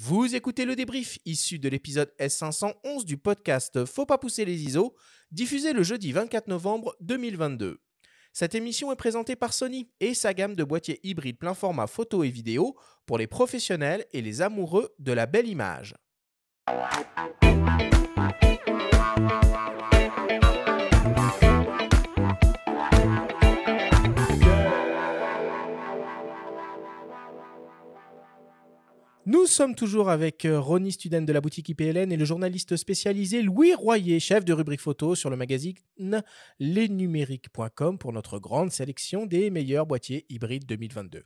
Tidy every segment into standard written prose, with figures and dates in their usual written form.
Vous écoutez le débrief issu de l'épisode S511 du podcast Faut pas pousser les ISO, diffusé le jeudi 24 novembre 2022. Cette émission est présentée par Sony et sa gamme de boîtiers hybrides plein format photo et vidéo pour les professionnels et les amoureux de la belle image. Nous sommes toujours avec Ronnie Student de la boutique IPLN et le journaliste spécialisé Louis Royer, chef de rubrique photo sur le magazine lesnumériques.com pour notre grande sélection des meilleurs boîtiers hybrides 2022.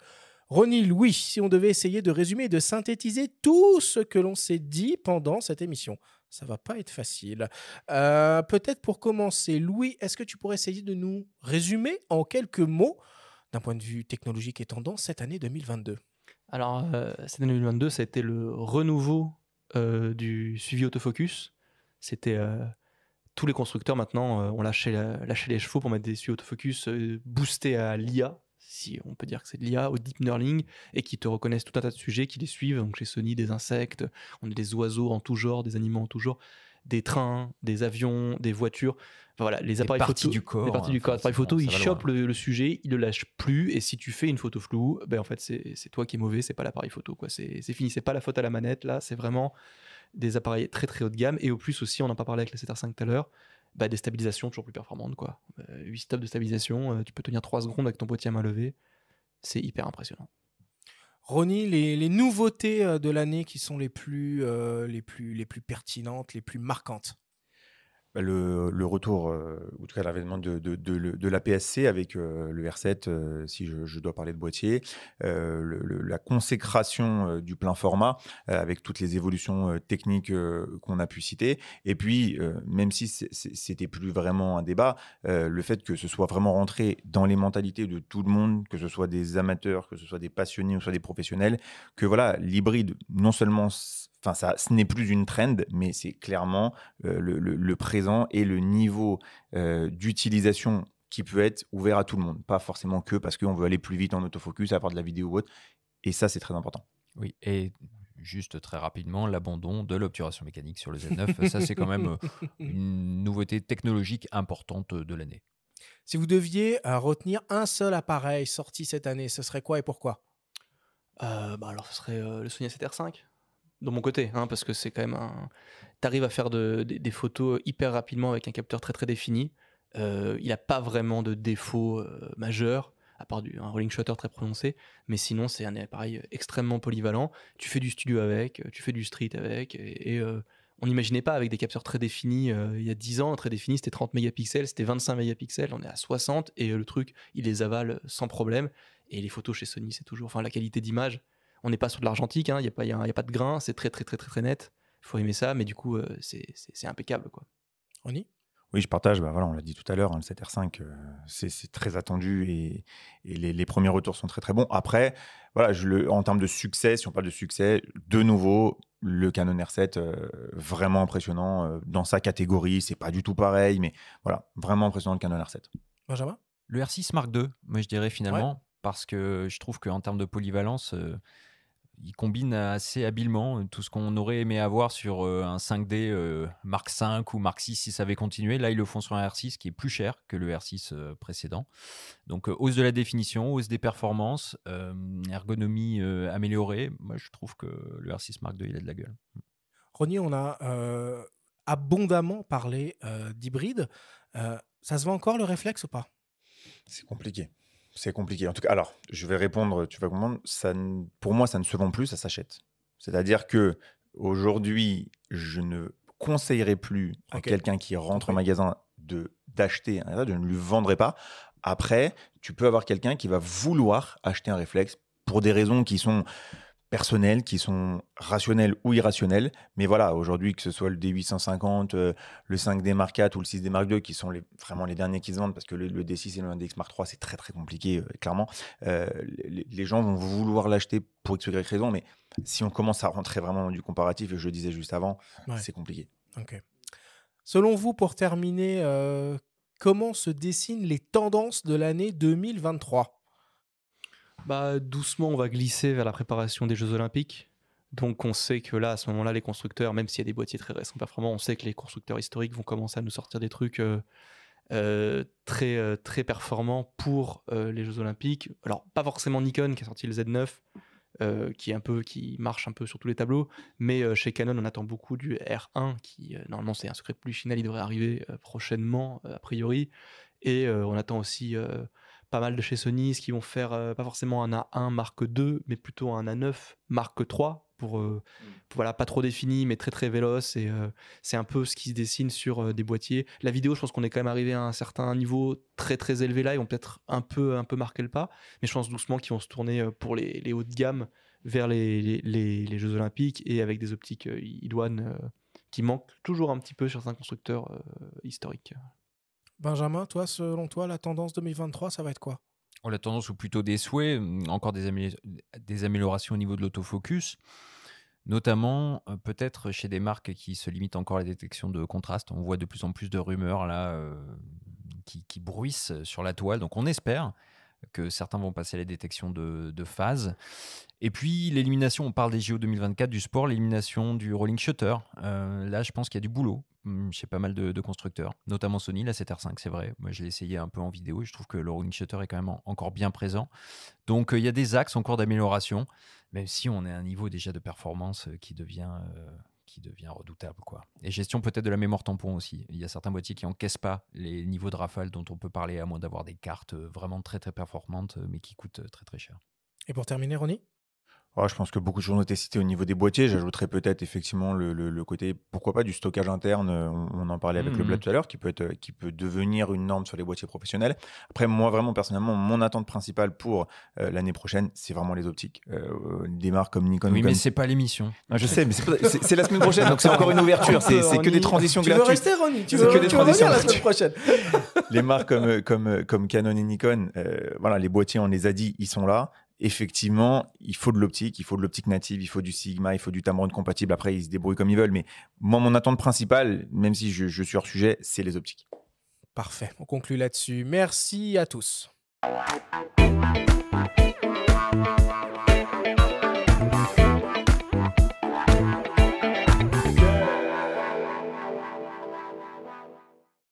Ronnie, Louis, si on devait essayer de résumer et de synthétiser tout ce que l'on s'est dit pendant cette émission, ça va pas être facile. Peut-être pour commencer, Louis, est-ce que tu pourrais essayer de nous résumer en quelques mots, d'un point de vue technologique et tendance, cette année 2022 ? Alors, cette année 2022, ça a été le renouveau du suivi autofocus. C'était tous les constructeurs maintenant ont lâché les chevaux pour mettre des suivis autofocus boostés à l'IA, si on peut dire que c'est de l'IA, au deep learning, et qui te reconnaissent tout un tas de sujets, qui les suivent. Donc chez Sony, des insectes, on a des oiseaux en tout genre, des animaux en tout genre, des trains, des avions, des voitures. Enfin, voilà, les appareils photo, du corps, les parties du corps. L'appareil photo, il chope le sujet, il le lâche plus, et si tu fais une photo floue, ben en fait c'est toi qui es mauvais, c'est pas l'appareil photo, quoi. C'est fini, c'est pas la faute à la manette, là, c'est vraiment des appareils très très haut de gamme, et au plus aussi, on en a pas parlé avec la 7R5 tout à l'heure, bah, des stabilisations toujours plus performantes, quoi. 8 stops de stabilisation, tu peux tenir 3 secondes avec ton boîtier à main levée, c'est hyper impressionnant. Ronnie, les nouveautés de l'année qui sont les plus pertinentes, les plus marquantes? Le retour, ou en tout cas l'avènement de l'APS-C avec le R7, si je dois parler de boîtier, la consécration du plein format avec toutes les évolutions techniques qu'on a pu citer. Et puis, même si c'était plus vraiment un débat, le fait que ce soit vraiment rentré dans les mentalités de tout le monde, que ce soit des amateurs, que ce soit des passionnés ou soit des professionnels, que voilà, l'hybride, non seulement... Enfin, ce n'est plus une trend, mais c'est clairement le présent et le niveau d'utilisation qui peut être ouvert à tout le monde. Pas forcément que parce qu'on veut aller plus vite en autofocus, avoir de la vidéo ou autre. Et ça, c'est très important. Oui, et juste très rapidement, l'abandon de l'obturation mécanique sur le Z9. Ça, c'est quand même une nouveauté technologique importante de l'année. Si vous deviez retenir un seul appareil sorti cette année, ce serait quoi et pourquoi ? Alors, ce serait le Sony A7R5. De mon côté, hein, parce que c'est quand même t'arrives à faire des photos hyper rapidement avec un capteur très très défini. Il n'a pas vraiment de défaut majeur, à part un rolling shutter très prononcé, mais sinon c'est un appareil extrêmement polyvalent. Tu fais du studio avec, tu fais du street avec, et on n'imaginait pas avec des capteurs très définis. Il y a 10 ans, très définis, c'était 30 mégapixels, c'était 25 mégapixels, on est à 60, et le truc, il les avale sans problème. Et les photos chez Sony, c'est toujours... Enfin, la qualité d'image... On n'est pas sur de l'argentique, hein, il n'y a pas de grain, c'est très, très, très, très, très net. Il faut aimer ça, mais du coup, c'est impeccable, quoi. Ronnie ? Oui, je partage. Voilà, on l'a dit tout à l'heure, hein, le 7R5, c'est très attendu et les premiers retours sont très, très bons. Après, voilà, en termes de succès, si on parle de succès, de nouveau, le Canon R7, vraiment impressionnant dans sa catégorie. C'est pas du tout pareil, mais voilà, vraiment impressionnant le Canon R7. Benjamin ? Le R6 Mark II, moi je dirais finalement, parce que je trouve qu'en termes de polyvalence, il combine assez habilement tout ce qu'on aurait aimé avoir sur un 5D Mark V ou Mark VI si ça avait continué. Là, ils le font sur un R6 qui est plus cher que le R6 précédent. Donc, hausse de la définition, hausse des performances, ergonomie améliorée. Moi, je trouve que le R6 Mark II, il a de la gueule. Ronnie, on a abondamment parlé d'hybride. Ça se vend encore le réflexe ou pas ? C'est compliqué. C'est compliqué. En tout cas, alors, je vais répondre, tu vas comprendre. Pour moi, ça ne se vend plus, ça s'achète. C'est-à-dire que aujourd'hui, je ne conseillerais plus à quelqu'un qui rentre en magasin d'acheter un réflexe, je ne lui vendrai pas. Après, tu peux avoir quelqu'un qui va vouloir acheter un réflexe pour des raisons qui sont personnelles, qui sont rationnelles ou irrationnelles. Mais voilà, aujourd'hui, que ce soit le D850, le 5D Mark IV ou le 6D Mark II, qui sont vraiment les derniers qui se vendent, parce que le D6 et le DX Mark III, c'est très, très compliqué, clairement. Les gens vont vouloir l'acheter pour X ou Y raison, mais si on commence à rentrer vraiment dans du comparatif, et je le disais juste avant, c'est compliqué. Ok. Selon vous, pour terminer, comment se dessinent les tendances de l'année 2023 ? Doucement, on va glisser vers la préparation des Jeux Olympiques. Donc on sait que là, à ce moment-là, les constructeurs, même s'il y a des boîtiers très récents performants, on sait que les constructeurs historiques vont commencer à nous sortir des trucs très performants pour les Jeux Olympiques. Alors pas forcément Nikon qui a sorti le Z9, qui marche un peu sur tous les tableaux, mais chez Canon on attend beaucoup du R1 qui normalement c'est un secret de polichinelle, il devrait arriver prochainement a priori, et on attend aussi pas mal de chez Sony qui vont faire pas forcément un A1 Mark II mais plutôt un A9 Mark III pour voilà, pas trop défini mais très très véloce, et c'est un peu ce qui se dessine sur des boîtiers. La vidéo, je pense qu'on est quand même arrivé à un certain niveau très très élevé là, ils vont peut-être un peu marquer le pas, mais je pense doucement qu'ils vont se tourner pour les hauts de gamme vers les Jeux Olympiques, et avec des optiques idoines qui manquent toujours un petit peu sur certains constructeurs historiques. Benjamin, toi, selon toi, la tendance 2023, ça va être quoi? La tendance, ou plutôt des souhaits, encore des améliorations au niveau de l'autofocus, notamment peut-être chez des marques qui se limitent encore à la détection de contraste. On voit de plus en plus de rumeurs là qui bruissent sur la toile, donc on espère que certains vont passer à la détection de phase. Et puis l'élimination, on parle des JO 2024 du sport, l'élimination du rolling shutter. Là, je pense qu'il y a du boulot chez pas mal de constructeurs, notamment Sony, la 7R5, c'est vrai. Moi, je l'ai essayé un peu en vidéo et je trouve que le rolling shutter est quand même encore bien présent. Donc, il y a des axes encore d'amélioration, même si on est à un niveau déjà de performance qui devient redoutable, quoi. Et gestion peut-être de la mémoire tampon aussi. Il y a certains boîtiers qui n'encaissent pas les niveaux de rafale dont on peut parler, à moins d'avoir des cartes vraiment très très performantes, mais qui coûtent très très cher. Et pour terminer, Ronnie? Je pense que beaucoup de choses ont été citées au niveau des boîtiers. J'ajouterais peut-être effectivement le côté, pourquoi pas, du stockage interne. On en parlait avec le Blad tout à l'heure, qui peut devenir une norme sur les boîtiers professionnels. Après, moi, vraiment, personnellement, mon attente principale pour l'année prochaine, c'est vraiment les optiques. Des marques comme Nikon. Oui, mais c'est pas l'émission. Je sais, mais c'est la semaine prochaine, donc c'est encore une ouverture. C'est que des transitions gratuites. Tu veux rester, Ronnie? Tu C'est veux que des transitions revenir la semaine prochaine? Les marques comme Canon et Nikon, voilà, les boîtiers, on les a dit, ils sont là. Effectivement, il faut de l'optique native, il faut du Sigma, il faut du Tamron compatible. Après, ils se débrouillent comme ils veulent. Mais moi, mon attente principale, même si je suis hors sujet, c'est les optiques. Parfait, on conclut là-dessus. Merci à tous.